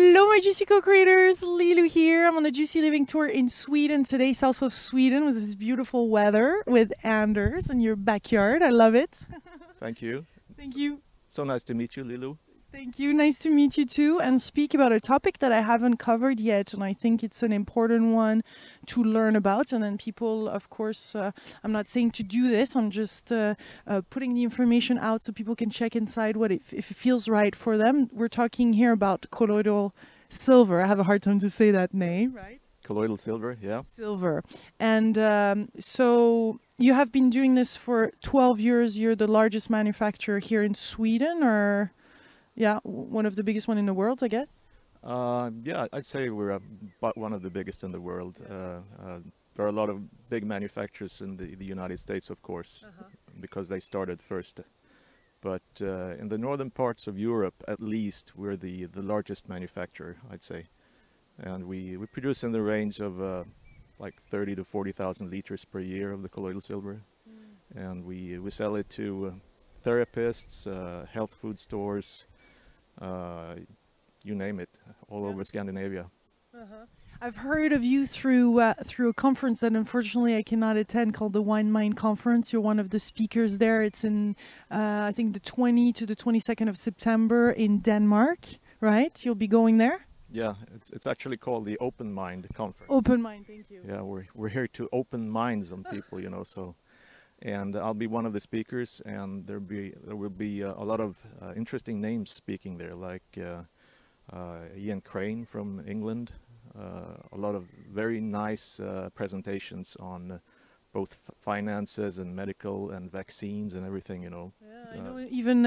Hello, my Juicy co-creators. Lilu here. I'm on the Juicy Living Tour in Sweden today, south of Sweden, with this beautiful weather with Anders in your backyard. I love it. Thank you. Thank you. So nice to meet you, Lilu. Thank you. Nice to meet you too, and speak about a topic that I haven't covered yet, and I think it's an important one to learn about. And then people, of course, I'm not saying to do this. I'm just putting the information out so people can check inside what if it feels right for them. We're talking here about colloidal silver. I have a hard time to say that name, right? Colloidal silver, yeah. Silver. And so you have been doing this for 12 years. You're the largest manufacturer here in Sweden, or... Yeah, one of the biggest one in the world, I guess. Yeah, I'd say we're about one of the biggest in the world. There are a lot of big manufacturers in the United States, of course, because they started first. But in the northern parts of Europe, at least, we're the largest manufacturer, I'd say. And we produce in the range of like 30 to 40,000 liters per year of the colloidal silver. And we sell it to therapists, health food stores, you name it, all over Scandinavia. I've heard of you through a conference that unfortunately I cannot attend, called the Wine Mind Conference. You're one of the speakers there. It's in I think the 20 to the 22nd of September in Denmark, right? You'll be going there? Yeah, it's actually called the Open Mind Conference. Open Mind, thank you. Yeah, we're here to open minds on people, you know, so. And I'll be one of the speakers, and there will be a lot of interesting names speaking there, like Ian Crane from England. A lot of very nice presentations on both finances and medical and vaccines and everything, you know. Yeah, I know even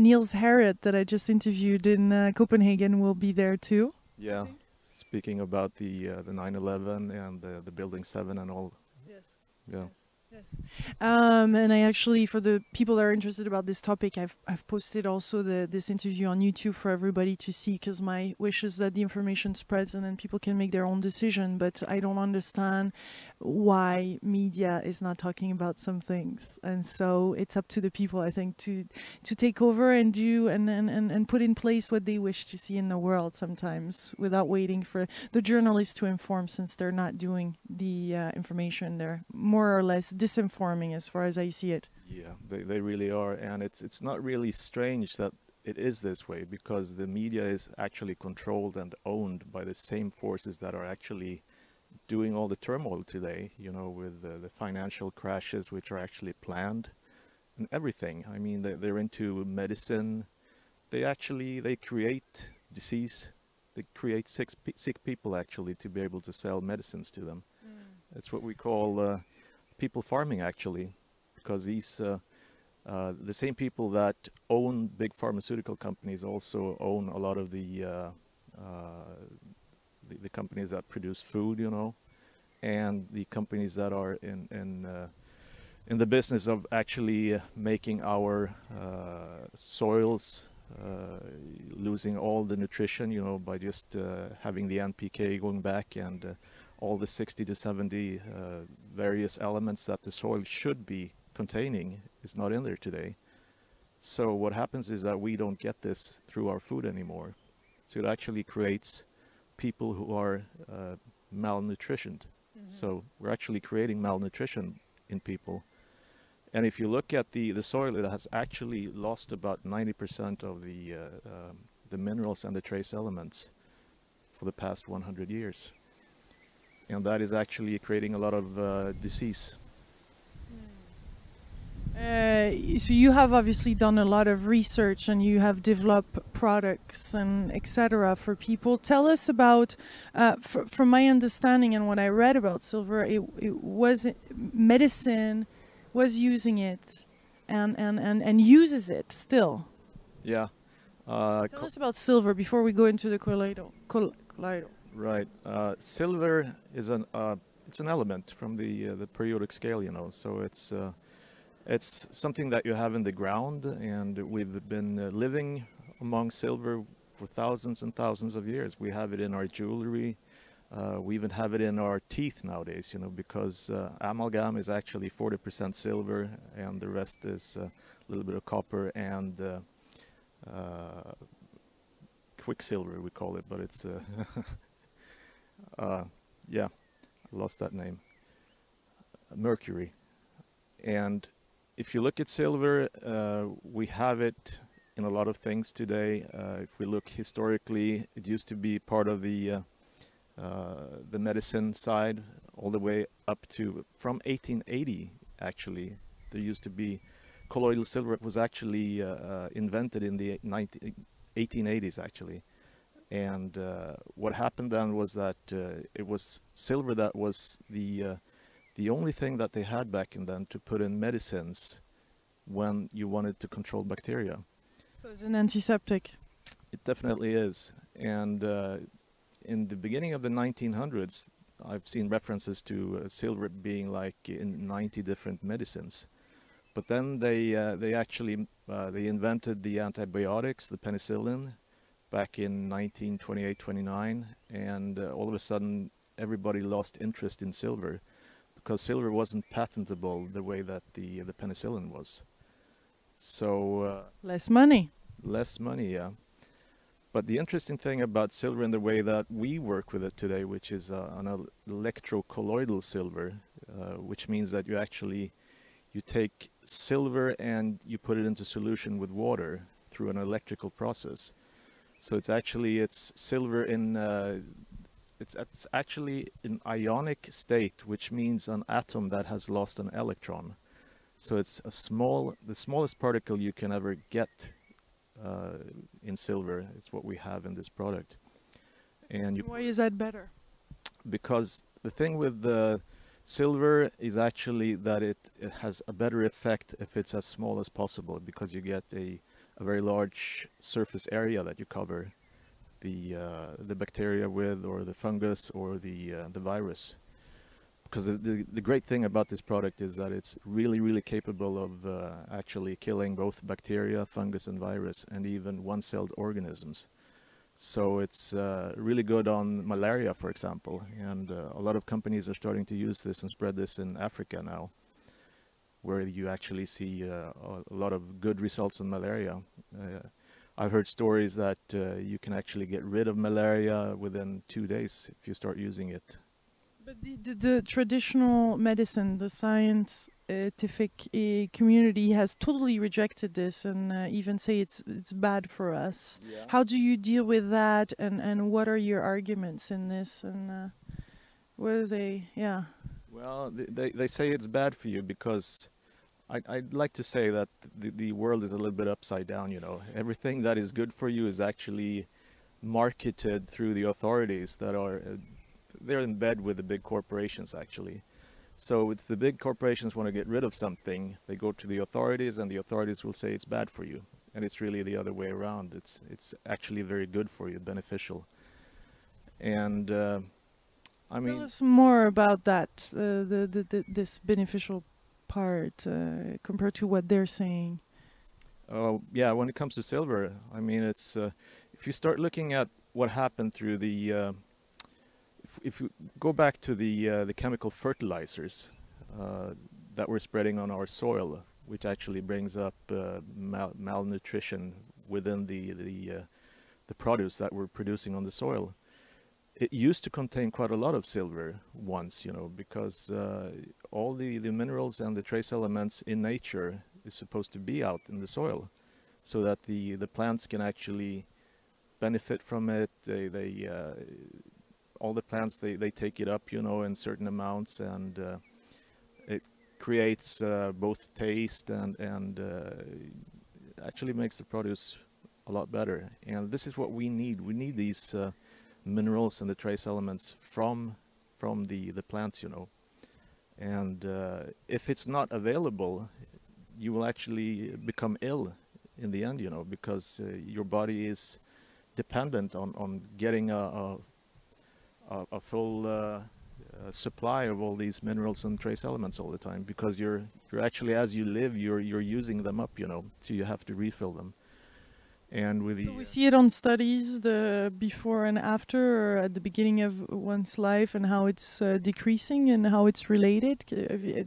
Niels Harriot that I just interviewed in Copenhagen will be there too. Yeah, speaking about the 9/11 and the Building 7 and all. Yes. Yeah. Yes. Yes. And I actually, for the people that are interested about this topic, I've posted also this interview on YouTube for everybody to see, because my wish is that the information spreads and then people can make their own decision. But I don't understand why media is not talking about some things, and so it's up to the people, I think, to take over and do and put in place what they wish to see in the world sometimes, without waiting for the journalists to inform, since they're not doing the information. They're more or less disinforming, as far as I see it. Yeah, they really are, and it's not really strange that it is this way, because the media is actually controlled and owned by the same forces that are actually doing all the turmoil today, you know, with the financial crashes which are actually planned and everything. I mean, they're into medicine. They create disease. They create sick people actually to be able to sell medicines to them. That's what we call people farming, actually, because these the same people that own big pharmaceutical companies also own a lot of the companies that produce food, you know, and the companies that are in the business of actually making our soils losing all the nutrition, you know, by just having the NPK going back, and all the 60 to 70 various elements that the soil should be containing is not in there today. So what happens is that we don't get this through our food anymore. So it actually creates people who are malnutritioned. So we're actually creating malnutrition in people. And if you look at the soil, it has actually lost about 90% of the minerals and the trace elements for the past 100 years. And that is actually creating a lot of disease. So you have obviously done a lot of research, and you have developed products and etc. for people. Tell us about, from my understanding and what I read about silver, it was medicine was using it and uses it still. Yeah. Tell us about silver before we go into the colloidal. Right. Silver is it's an element from the periodic scale, you know. So it's something that you have in the ground, and we've been living among silver for thousands and thousands of years. We have it in our jewelry. We even have it in our teeth nowadays, you know, because amalgam is actually 40% silver, and the rest is a little bit of copper and quicksilver we call it, but it's yeah, I lost that name. Mercury. And if you look at silver, we have it in a lot of things today. If we look historically, it used to be part of the medicine side all the way up to from 1880. Actually, there used to be colloidal silver. It was actually invented in the 1880s actually. And what happened then was that it was silver that was the only thing that they had back in then to put in medicines when you wanted to control bacteria. So it's an antiseptic. It definitely is. And in the beginning of the 1900s, I've seen references to silver being like in 90 different medicines. But then they actually they invented the antibiotics, the penicillin, back in 1928-29, and all of a sudden everybody lost interest in silver because silver wasn't patentable the way that the penicillin was. So Less money. less money, yeah. But the interesting thing about silver in the way that we work with it today, which is an electrocolloidal silver, which means that you take silver and you put it into solution with water through an electrical process. So it's silver in it's actually an ionic state, which means an atom that has lost an electron. So it's the smallest particle you can ever get in silver. It's what we have in this product. And why is that better? Because the thing with the silver is actually that it has a better effect if it's as small as possible, because you get a very large surface area that you cover the bacteria with, or the fungus, or the virus. Because the great thing about this product is that it's really capable of actually killing both bacteria, fungus and virus, and even one-celled organisms. So it's really good on malaria, for example, and a lot of companies are starting to use this and spread this in Africa now, where you actually see a lot of good results on malaria. I've heard stories that you can actually get rid of malaria within 2 days if you start using it. But the traditional medicine, the scientific community has totally rejected this and even say it's bad for us. Yeah. How do you deal with that, and what are your arguments in this, and what are they? Yeah. Well, they say it's bad for you because I'd like to say that the world is a little bit upside down, you know. Everything that is good for you is actually marketed through the authorities that are they're in bed with the big corporations actually. So if the big corporations want to get rid of something, they go to the authorities, and the authorities will say it's bad for you. And it's really the other way around. It's actually very good for you, beneficial. And I mean, tell us more about that, this beneficial part compared to what they're saying. Oh yeah, when it comes to silver, I mean, it's if you start looking at what happened through the if you go back to the chemical fertilizers that we're spreading on our soil, which actually brings up malnutrition within the produce that we're producing on the soil. It used to contain quite a lot of silver once, you know, because all the minerals and the trace elements in nature is supposed to be out in the soil, so that the plants can actually benefit from it. All the plants, they take it up, you know, in certain amounts, and it creates both taste and actually makes the produce a lot better. And this is what we need. We need these minerals and the trace elements from the plants, you know. And if it's not available, you will actually become ill in the end, you know, because your body is dependent on getting a full supply of all these minerals and trace elements all the time, because you're actually, as you live, you're using them up, you know, so you have to refill them. And with so we see it on studies, the before and after, or at the beginning of one's life, and how it's decreasing and how it's related.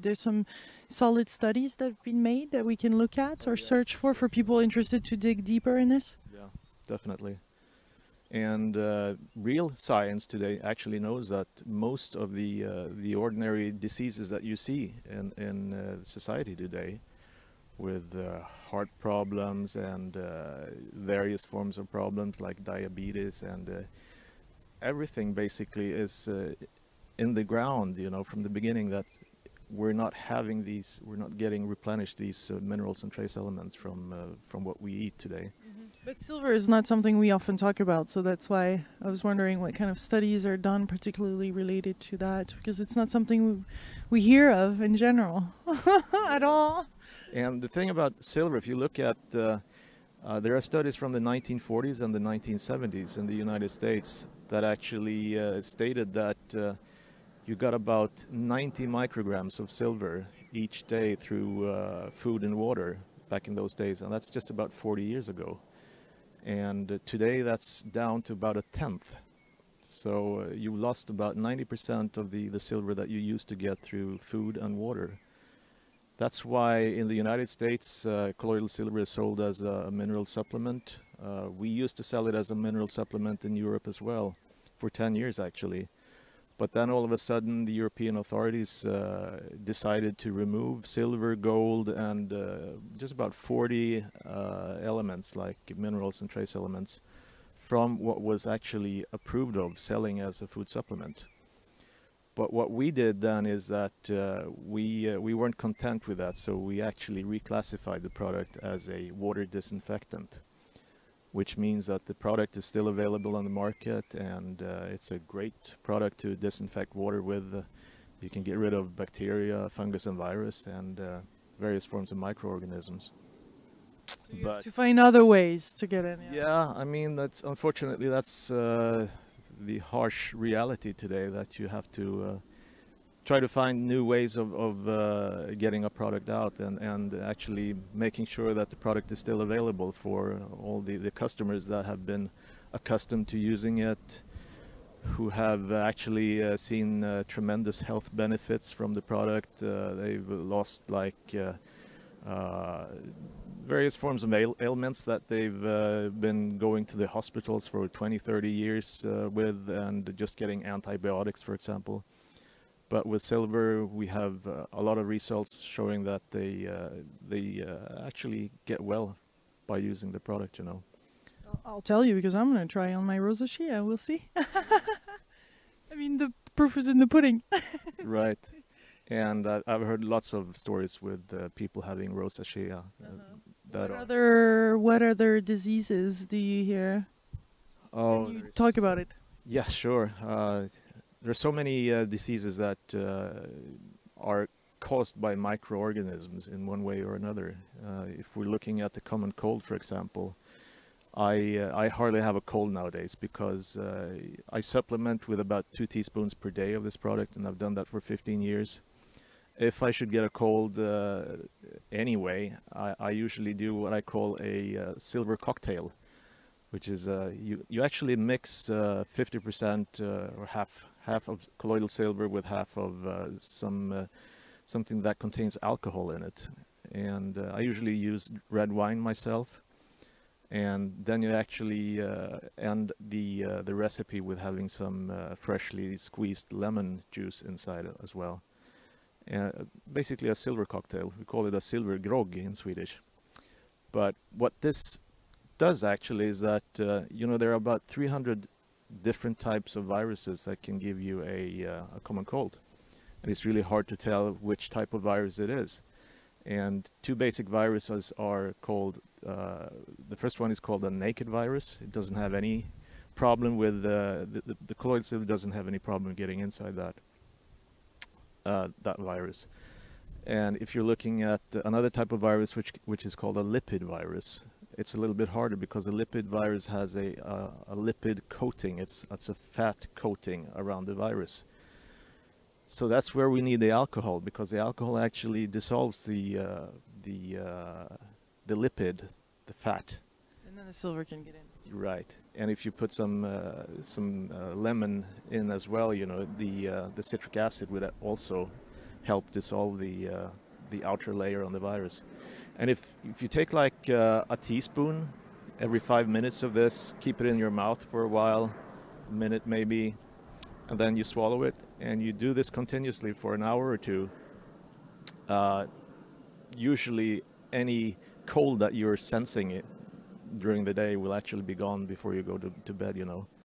There's some solid studies that have been made that we can look at or search for people interested to dig deeper in this. Yeah, definitely. And real science today actually knows that most of the ordinary diseases that you see in society today, with heart problems and various forms of problems like diabetes and everything basically is in the ground, you know, from the beginning, that we're not getting replenished these minerals and trace elements from what we eat today. But silver is not something we often talk about, so that's why I was wondering what kind of studies are done particularly related to that, because it's not something we hear of in general at all. And the thing about silver, if you look at, there are studies from the 1940s and the 1970s in the United States that actually stated that you got about 90 micrograms of silver each day through food and water back in those days, and that's just about 40 years ago. And today that's down to about a tenth. So you lost about 90% of the silver that you used to get through food and water. That's why in the United States, colloidal silver is sold as a mineral supplement. We used to sell it as a mineral supplement in Europe as well, for 10 years actually. But then all of a sudden the European authorities decided to remove silver, gold, and just about 40 elements like minerals and trace elements from what was actually approved of selling as a food supplement. But what we did then is that we weren't content with that, so we actually reclassified the product as a water disinfectant, which means that the product is still available on the market, and it's a great product to disinfect water with. You can get rid of bacteria, fungus and virus, and various forms of microorganisms. So you have to find other ways to get in. Yeah, I mean, that's unfortunately that's the harsh reality today, that you have to try to find new ways of getting a product out and actually making sure that the product is still available for all the customers that have been accustomed to using it, who have actually seen tremendous health benefits from the product. They've lost like various forms of ailments that they've been going to the hospitals for 20-30 years with, and just getting antibiotics, for example. But with silver, we have a lot of results showing that they actually get well by using the product, you know. I'll tell you, because I'm going to try on my rosacea. We'll see. I mean, the proof is in the pudding. Right. And I've heard lots of stories with people having rosacea. What other diseases do you hear? Oh, Can you talk about it? Yeah, sure. There's so many diseases that are caused by microorganisms in one way or another. If we're looking at the common cold, for example, I hardly have a cold nowadays because I supplement with about 2 teaspoons per day of this product, and I've done that for 15 years. If I should get a cold anyway, I usually do what I call a silver cocktail, which is you actually mix 50% or half of colloidal silver with half of something that contains alcohol in it. And I usually use red wine myself. And then you actually end the recipe with having some freshly squeezed lemon juice inside it as well. Basically a silver cocktail. We call it a silver grogg in Swedish. But what this does actually is that you know, there are about 300 different types of viruses that can give you a common cold, and it's really hard to tell which type of virus it is. And 2 basic viruses are called, the first one is called a naked virus. It doesn't have any problem with the colloidal silver doesn't have any problem getting inside that virus. And if you're looking at another type of virus which is called a lipid virus, it's a little bit harder because a lipid virus has a lipid coating. It's a fat coating around the virus. So that's where we need the alcohol, because the alcohol actually dissolves the lipid, the fat. And then the silver can get in. Right. And if you put some lemon in as well, you know, the citric acid would also help dissolve the outer layer on the virus. And if you take like a teaspoon every 5 minutes of this, keep it in your mouth for a while, a minute maybe, and then you swallow it, and you do this continuously for an hour or two. Usually any cold that you're sensing it during the day will actually be gone before you go to bed, you know.